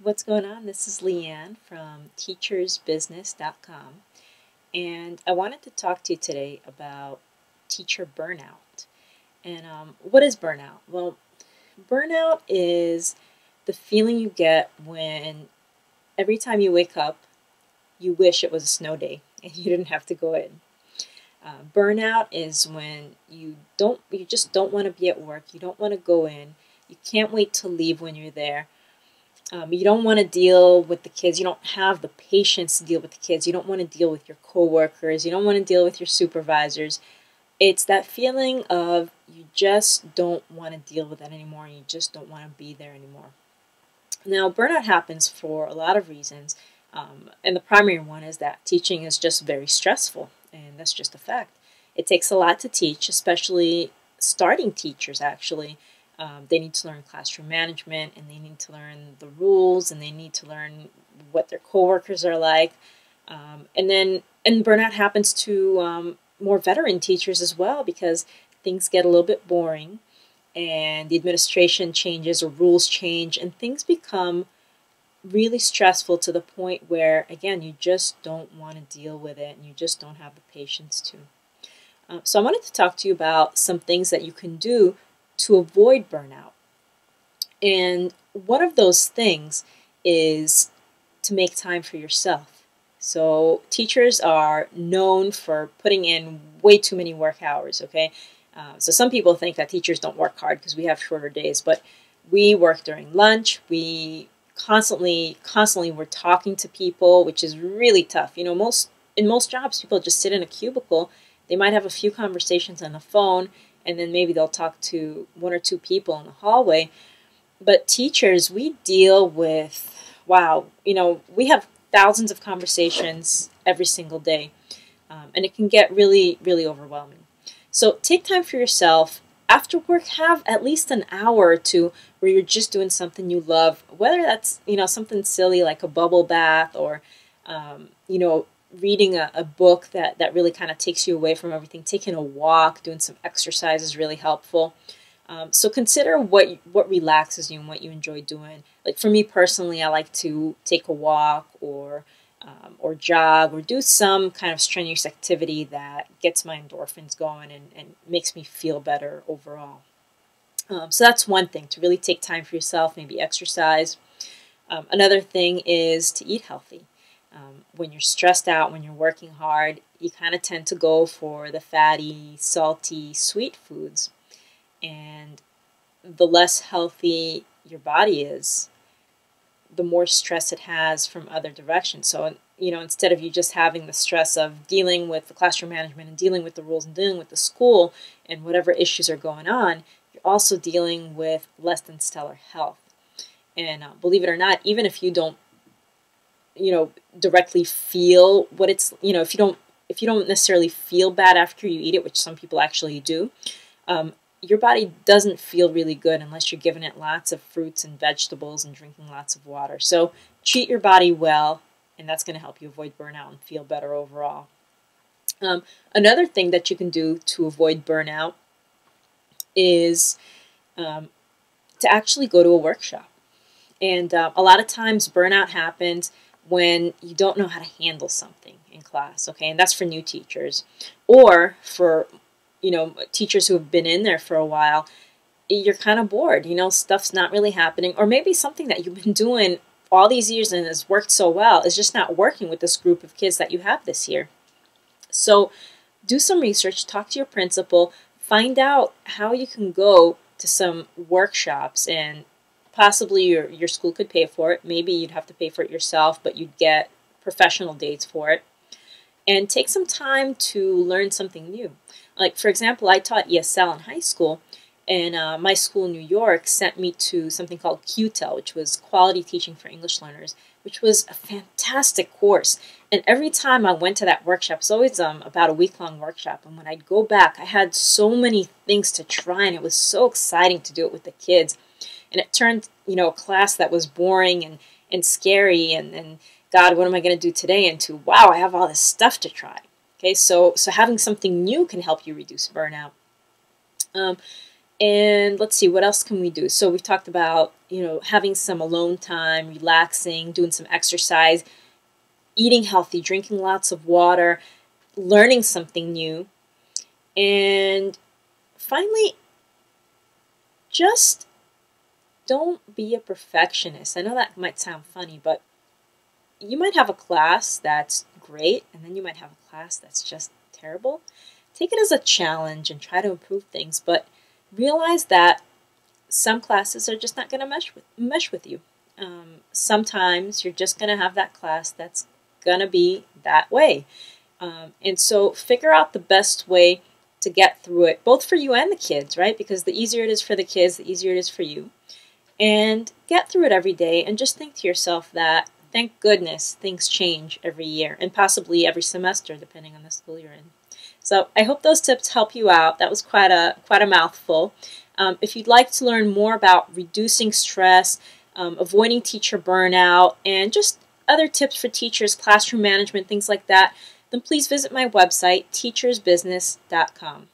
what's going on? This is Leanne from teachersbusiness.com, and I wanted to talk to you today about teacher burnout. And what is burnout? Well, burnout is the feeling you get when every time you wake up, you wish it was a snow day and you didn't have to go in. Burnout is when you just don't want to be at work. You don't want to go in. You can't wait to leave when you're there. You don't want to deal with the kids. You don't have the patience to deal with the kids. You don't want to deal with your coworkers. You don't want to deal with your supervisors. It's that feeling of you just don't want to deal with that anymore, and you just don't want to be there anymore. Now, burnout happens for a lot of reasons, and the primary one is that teaching is just very stressful, and that's just a fact. It takes a lot to teach, especially starting teachers, actually. They need to learn classroom management, and they need to learn the rules, and they need to learn what their coworkers are like. And burnout happens to more veteran teachers as well, because things get a little bit boring, and the administration changes or rules change, and things become really stressful to the point where, again, you just don't want to deal with it, and you just don't have the patience to. So I wanted to talk to you about some things that you can do to avoid burnout. And one of those things is to make time for yourself. So teachers are known for putting in way too many work hours, okay? So some people think that teachers don't work hard because we have shorter days, but we work during lunch. We constantly we're talking to people, which is really tough. You know, in most jobs, people just sit in a cubicle. They might have a few conversations on the phone, and then maybe they'll talk to one or two people in the hallway. But teachers, we deal with, we have thousands of conversations every single day, and it can get really, really overwhelming. So take time for yourself. After work, have at least an hour or two where you're just doing something you love, whether that's, something silly like a bubble bath, or, reading a book that really kind of takes you away from everything. Taking a walk, doing some exercise is really helpful. So consider what relaxes you and what you enjoy doing. Like for me personally, I like to take a walk or jog or do some kind of strenuous activity that gets my endorphins going and makes me feel better overall. So that's one thing, to really take time for yourself, maybe exercise. Another thing is to eat healthy. When you're stressed out, when you're working hard, you kind of tend to go for the fatty, salty, sweet foods. And the less healthy your body is, the more stress it has from other directions. So, instead of you just having the stress of dealing with the classroom management and dealing with the rules and dealing with the school and whatever issues are going on, you're also dealing with less than stellar health. And believe it or not, even if you don't directly feel what it's, if you don't necessarily feel bad after you eat it, which some people actually do, your body doesn't feel really good unless you're giving it lots of fruits and vegetables and drinking lots of water. So treat your body well, and that's going to help you avoid burnout and feel better overall. Another thing that you can do to avoid burnout is to actually go to a workshop. And a lot of times burnout happens when you don't know how to handle something in class, okay? And that's for new teachers. Or for, teachers who have been in there for a while, you're kind of bored, stuff's not really happening. Or maybe something that you've been doing all these years and has worked so well is just not working with this group of kids that you have this year. So do some research, talk to your principal, find out how you can go to some workshops, and possibly your school could pay for it. Maybe you'd have to pay for it yourself, but you'd get professional dates for it. And take some time to learn something new. Like, for example, I taught ESL in high school, and my school in New York sent me to something called QTEL, which was Quality Teaching for English Learners, which was a fantastic course. And every time I went to that workshop, it's always about a week-long workshop, and when I'd go back, I had so many things to try, and it was so exciting to do it with the kids. And it turned, a class that was boring and scary and God, what am I going to do today? Into, wow, I have all this stuff to try. Okay, so having something new can help you reduce burnout. And let's see, what else can we do? So we've talked about, having some alone time, relaxing, doing some exercise, eating healthy, drinking lots of water, learning something new. And finally, just don't be a perfectionist. I know that might sound funny, but you might have a class that's great, and then you might have a class that's just terrible. Take it as a challenge and try to improve things, but realize that some classes are just not going to mesh with you. Sometimes you're just going to have that class that's going to be that way. And so figure out the best way to get through it, both for you and the kids, right? Because the easier it is for the kids, the easier it is for you. And get through it every day and just think to yourself that, thank goodness, things change every year and possibly every semester, depending on the school you're in. So I hope those tips help you out. That was quite a mouthful. If you'd like to learn more about reducing stress, avoiding teacher burnout, and just other tips for teachers, classroom management, things like that, then please visit my website, teachersbusiness.com.